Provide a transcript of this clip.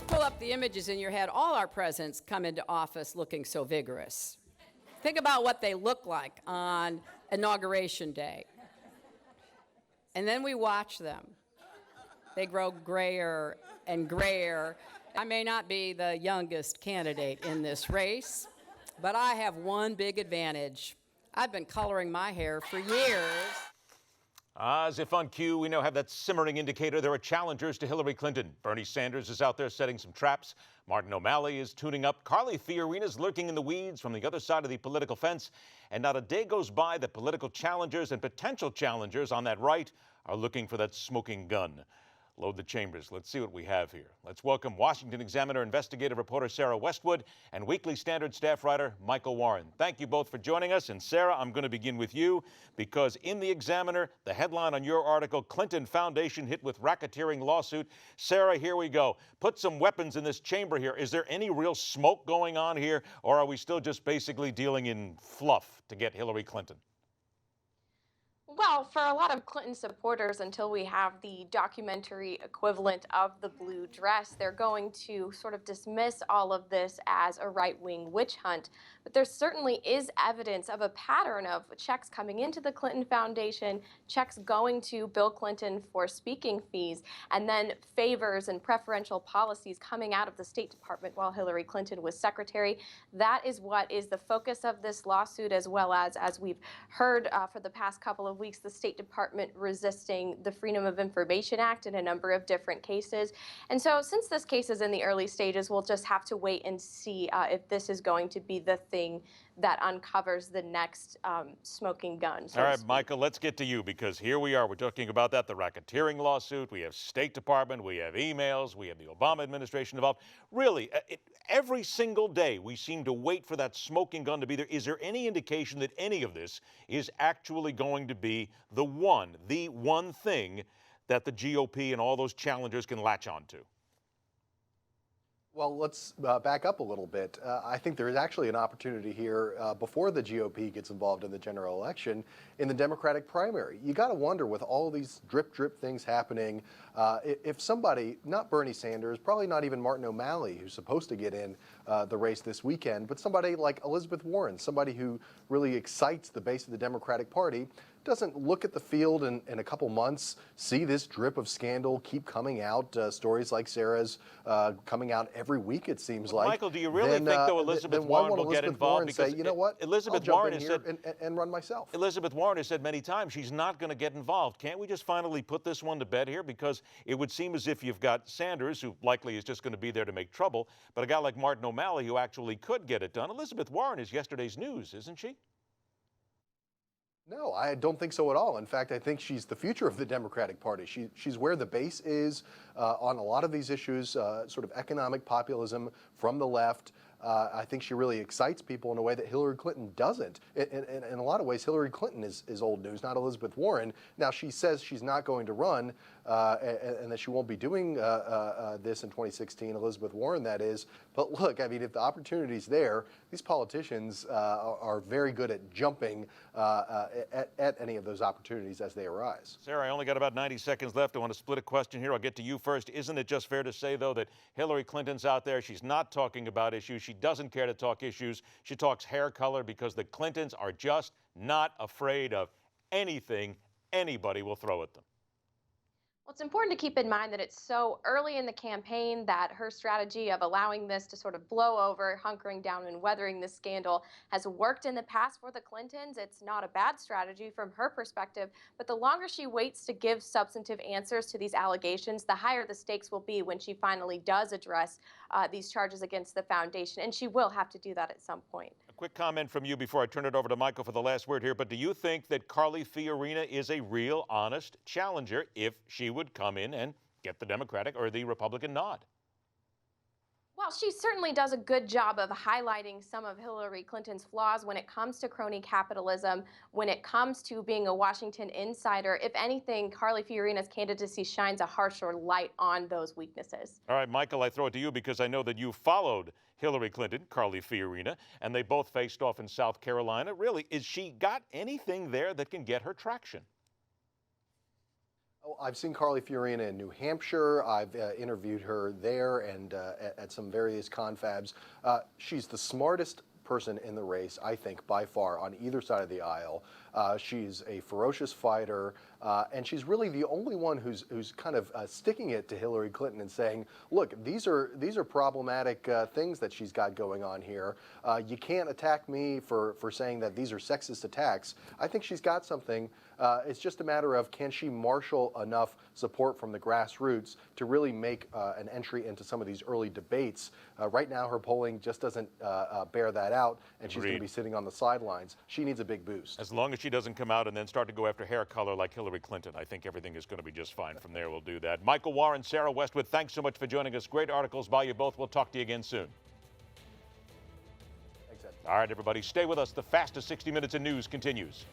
pull up the images in your head. All our presidents come into office looking so vigorous. Think about what they look like on Inauguration Day. And then we watch them. They grow grayer and grayer. I may not be the youngest candidate in this race, but I have one big advantage. I've been coloring my hair for years. As if on cue, we now have that simmering indicator. There are challengers to Hillary Clinton. Bernie Sanders is out there setting some traps. Martin O'Malley is tuning up. Carly Fiorina is lurking in the weeds from the other side of the political fence. And not a day goes by that political challengers and potential challengers on that right are looking for that smoking gun. Load the chambers. Let's see what we have here. Let's welcome Washington Examiner investigative reporter Sarah Westwood and Weekly Standard staff writer Michael Warren. Thank you both for joining us. And Sarah, I'm going to begin with you because in the Examiner, the headline on your article, Clinton Foundation hit with racketeering lawsuit. Sarah, here we go. Put some weapons in this chamber here. Is there any real smoke going on here, or are we still just basically dealing in fluff to get Hillary Clinton? Well, for a lot of Clinton supporters, until we have the documentary equivalent of the blue dress, they're going to sort of dismiss all of this as a right-wing witch hunt. But there certainly is evidence of a pattern of checks coming into the Clinton Foundation, checks going to Bill Clinton for speaking fees, and then favors and preferential policies coming out of the State Department while Hillary Clinton was secretary. That is what is the focus of this lawsuit, as well as we've heard for the past couple of weeks, the State Department resisting the Freedom of Information Act in a number of different cases. And so since this case is in the early stages, we'll just have to wait and see if this is going to be the thing that uncovers the next smoking gun. All right, Michael, let's get to you because here we are. We're talking about that, the racketeering lawsuit. We have State Department. We have emails. We have the Obama administration involved. Really, every single day we seem to wait for that smoking gun to be there. Is there any indication that any of this is actually going to be the one thing that the GOP and all those challengers can latch on to? Well, let's back up a little bit. I think there is actually an opportunity here before the GOP gets involved in the general election in the Democratic primary. You got to wonder, with all these drip things happening, if somebody, not Bernie Sanders, probably not even Martin O'Malley, who's supposed to get in the race this weekend, but somebody like Elizabeth Warren, somebody who really excites the base of the Democratic Party, doesn't look at the field in a couple months, see this drip of scandal keep coming out, stories like Sarah's coming out every week, it seems like. Michael, do you really think, though, Elizabeth Warren will get involved? Because say, you know what, Elizabeth I'll Warren jump in has here said, and run myself. Elizabeth Warren has said many times she's not going to get involved. Can't we just finally put this one to bed here? Because it would seem as if you've got Sanders, who likely is just going to be there to make trouble, but a guy like Martin O'Malley who actually could get it done. Elizabeth Warren is yesterday's news, isn't she? No, I don't think so at all. In fact, I think she's the future of the Democratic Party. She's where the base is on a lot of these issues, sort of economic populism from the left. I think she really excites people in a way that Hillary Clinton doesn't. In a lot of ways, Hillary Clinton is old news, not Elizabeth Warren. Now, she says she's not going to run and that she won't be doing this in 2016, Elizabeth Warren, that is. But look, I mean, if the opportunity's there, these politicians are very good at jumping at any of those opportunities as they arise. Sarah, I only got about 90 seconds left. I want to split a question here. I'll get to you first. Isn't it just fair to say, though, that Hillary Clinton's out there? She's not talking about issues. She doesn't care to talk issues. She talks hair color because the Clintons are just not afraid of anything anybody will throw at them. Well, it's important to keep in mind that it's so early in the campaign that her strategy of allowing this to sort of blow over, hunkering down and weathering this scandal has worked in the past for the Clintons. It's not a bad strategy from her perspective, but the longer she waits to give substantive answers to these allegations, the higher the stakes will be when she finally does address these charges against the foundation, and she will have to do that at some point. A quick comment from you before I turn it over to Michael for the last word here, but do you think that Carly Fiorina is a real, honest challenger if she would come in and get the Democratic or the Republican nod? Well, she certainly does a good job of highlighting some of Hillary Clinton's flaws when it comes to crony capitalism, when it comes to being a Washington insider. If anything, Carly Fiorina's candidacy shines a harsher light on those weaknesses. All right, Michael, I throw it to you because I know that you followed Hillary Clinton, Carly Fiorina, and they both faced off in South Carolina. Really, is she got anything there that can get her traction? Oh, I've seen Carly Fiorina in New Hampshire. I've interviewed her there and at some various confabs. She's the smartest person in the race, I think, by far, on either side of the aisle. She's a ferocious fighter, and she's really the only one who's kind of sticking it to Hillary Clinton and saying, look, these are problematic things that she's got going on here. You can't attack me for saying that these are sexist attacks. I think she's got something. It's just a matter of, can she marshal enough support from the grassroots to really make an entry into some of these early debates. Right now, her polling just doesn't bear that out, and she's going to be sitting on the sidelines. She needs a big boost. As long as she doesn't come out and then start to go after hair color like Hillary Clinton, I think everything is going to be just fine. From there, we'll do that. Michael Warren, Sarah Westwood, thanks so much for joining us. Great articles by you both. We'll talk to you again soon. Thanks, Ed. All right, everybody, stay with us. The fastest 60 minutes in news continues.